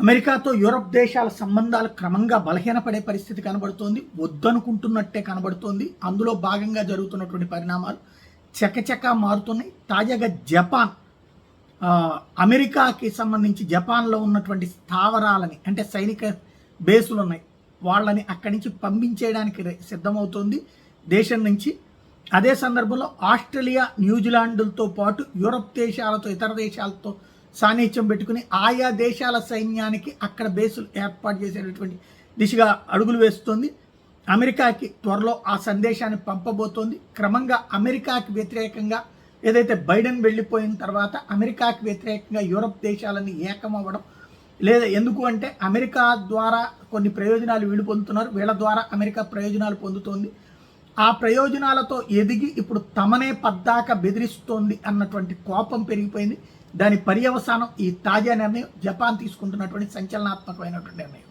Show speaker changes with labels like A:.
A: అమెరికాతో యూరప్ దేశాల సంబంధాలు క్రమంగా బలహీనపడే పరిస్థితి కనబడుతోంది. వద్దనుకుంటున్నట్టే కనబడుతోంది. అందులో భాగంగా జరుగుతున్నటువంటి పరిణామాలు చకచకా మారుతున్నాయి. తాజాగా జపాన్ అమెరికాకి సంబంధించి జపాన్లో ఉన్నటువంటి స్థావరాలని అంటే సైనిక బేసులు ఉన్నాయి, వాళ్ళని అక్కడి నుంచి పంపించేయడానికి సిద్ధమవుతోంది దేశం నుంచి. అదే సందర్భంలో ఆస్ట్రేలియా, న్యూజిలాండ్లతో పాటు యూరప్ దేశాలతో, ఇతర దేశాలతో సాన్నిధ్యం పెట్టుకుని ఆయా దేశాల సైన్యానికి అక్కడ బేసులు ఏర్పాటు చేసేటటువంటి దిశగా అడుగులు వేస్తుంది. అమెరికాకి త్వరలో ఆ సందేశాన్ని పంపబోతోంది. క్రమంగా అమెరికాకి వ్యతిరేకంగా ఏదైతే బైడెన్ వెళ్ళిపోయిన తర్వాత అమెరికాకి వ్యతిరేకంగా యూరప్ దేశాలని ఏకమవ్వడం, లేదా ఎందుకు అంటే అమెరికా ద్వారా కొన్ని ప్రయోజనాలు వీళ్ళు పొందుతున్నారు, వీళ్ళ ద్వారా అమెరికా ప్రయోజనాలు పొందుతోంది. ఆ ప్రయోజనాలతో ఎదిగి ఇప్పుడు తమనే పద్దాక బెదిరిస్తోంది అన్నటువంటి కోపం పెరిగిపోయింది. దాని పర్యవసానం ఈ తాజా నిర్ణయం, జపాన్ తీసుకుంటున్నటువంటి సంచలనాత్మకమైనటువంటి నిర్ణయం.